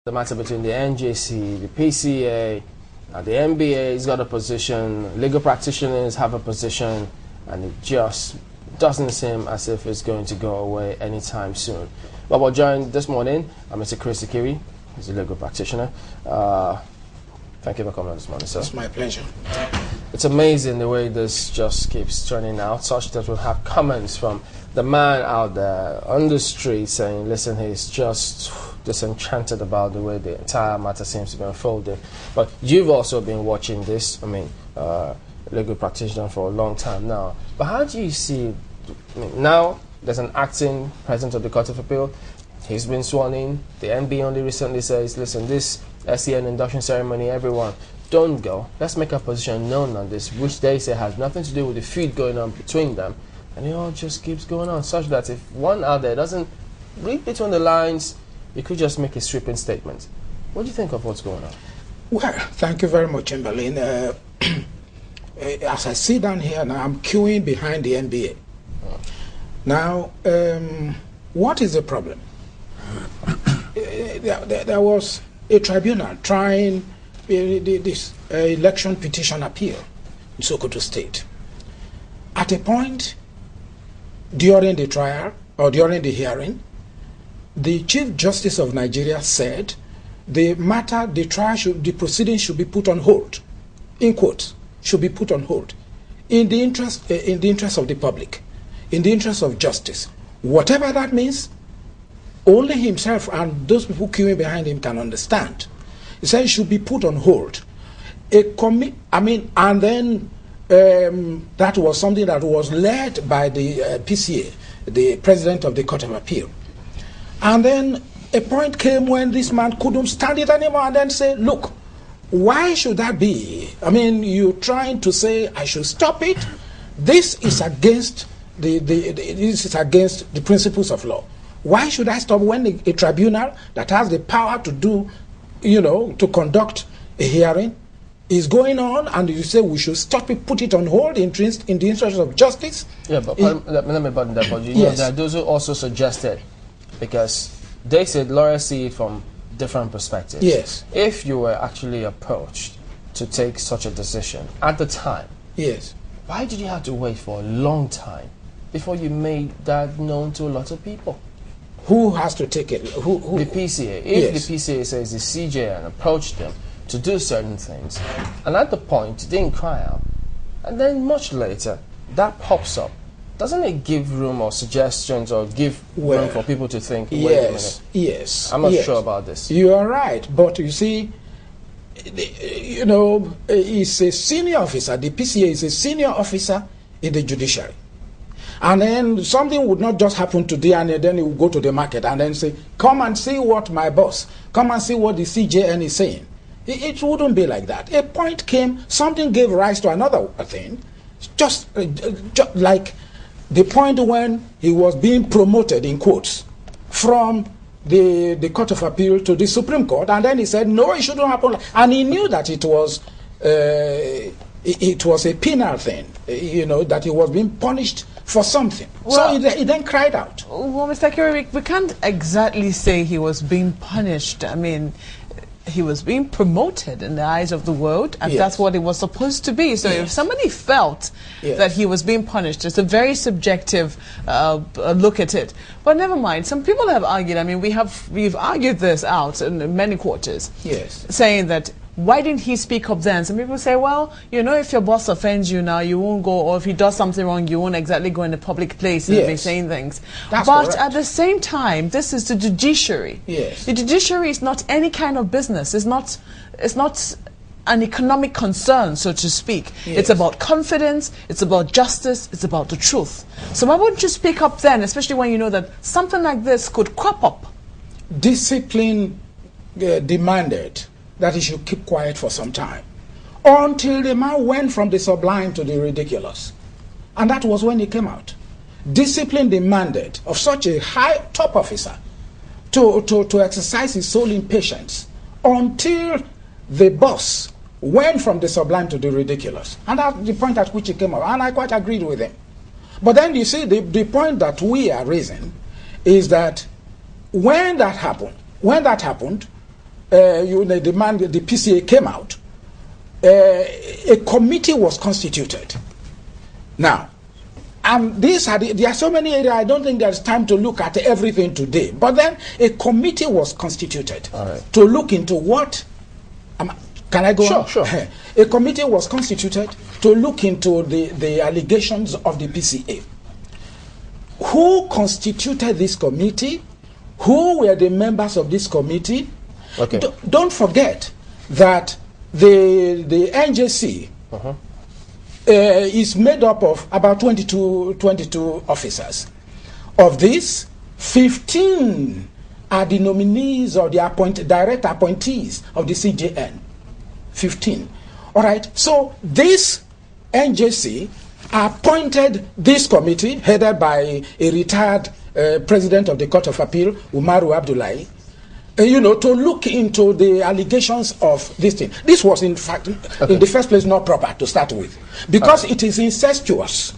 The matter between the NJC, the PCA, the NBA's got a position, legal practitioners have a position, and it just doesn't seem as if it's going to go away anytime soon. But we're joined this morning, Mr. Chris Ikiri, he's a legal practitioner. Thank you for coming on this morning, sir. It's my pleasure. It's amazing the way this just keeps turning out, such that we'll have comments from the man out there on the street saying, listen, he's just disenchanted about the way the entire matter seems to be unfolding. But you've also been watching this, legal practitioner for a long time now. But how do you see, now there's an acting president of the Court of Appeal, he's been sworn in, the NBA only recently says, listen, this SEN induction ceremony, everyone, don't go. Let's make our position known on this, which they say has nothing to do with the feud going on between them. And it all just keeps going on, such that if one out there doesn't read between the lines, you could just make a sweeping statement. What do you think of what's going on? Well, thank you very much, Chamberlain. As I sit down here now, I'm queuing behind the NBA. Oh. Now, what is the problem? There was a tribunal trying this election petition appeal in Sokoto State. At a point during the trial or during the hearing, the Chief Justice of Nigeria said the proceedings should be put on hold, in quotes, should be put on hold, in the interest of the public, in the interest of justice. Whatever that means, only himself and those people queuing behind him can understand. He said it should be put on hold. And then that was something that was led by the PCA, the President of the Court of Appeal. And then a point came when this man couldn't stand it anymore and then say, look, why should that be? You're trying to say I should stop it. This is against the principles of law. Why should I stop when a tribunal that has the power to do, to conduct a hearing is going on, and you say we should stop it, put it on hold in the interest of justice? Yeah, but let me button that. But yes. There are those who also suggested, because they said lawyers see it from different perspectives. Yes. If you were actually approached to take such a decision at the time, yes, why did you have to wait for a long time before you made that known to a lot of people? Who has to take it? Who? The PCA. If yes. The PCA says the CJ and approached them to do certain things, and at the point it didn't cry out, and then much later that pops up, doesn't it give room or suggestions or give room for people to think, wait a minute, yes, I'm not sure about this? You are right, but you see, he's a senior officer. The PCA is a senior officer in the judiciary. And then something would not just happen today, and then he would go to the market and then say, come and see what my boss, come and see what the CJN is saying. It wouldn't be like that. A point came, something gave rise to another thing, just like the point when he was being promoted, in quotes, from the Court of Appeal to the Supreme Court, and then he said, no, it shouldn't happen. And he knew that it was a penal thing, that he was being punished for something. Well, so he then cried out. Well, Mr. Ikiri, we can't exactly say he was being punished. He was being promoted in the eyes of the world, and yes. That's what it was supposed to be. So yes. If somebody felt yes. that he was being punished, it's a very subjective look at it. But never mind. Some people have argued. We've argued this out in many quarters. Yes. Saying that, why didn't he speak up then? Some people say, well, if your boss offends you now, you won't go, or if he does something wrong, you won't exactly go in a public place and be saying things. That's but correct. At the same time, this is the judiciary. Yes. The judiciary is not any kind of business. It's not an economic concern, so to speak. Yes. It's about confidence, it's about justice, it's about the truth. So why wouldn't you speak up then, especially when you know that something like this could crop up? Discipline demanded that he should keep quiet for some time, until the man went from the sublime to the ridiculous. And that was when he came out. Discipline demanded of such a high top officer to exercise his soul in patience until the boss went from the sublime to the ridiculous. And that's the point at which he came out. And I quite agreed with him. But then you see, the point that we are raising is that when that happened, the PCA came out, a committee was constituted. Now, there are so many areas, I don't think there's time to look at everything today. But then a committee was constituted to look into what... can I go on? Sure. A committee was constituted to look into the allegations of the PCA. Who constituted this committee? Who were the members of this committee? Okay. Don't forget that the NJC is made up of about 22 officers. Of these, 15 are the nominees or the direct appointees of the CJN. 15. All right. So this NJC appointed this committee, headed by a retired president of the Court of Appeal, Umaru Abdullahi, to look into the allegations of this thing. This was, in fact, in the first place, not proper to start with, because it is incestuous.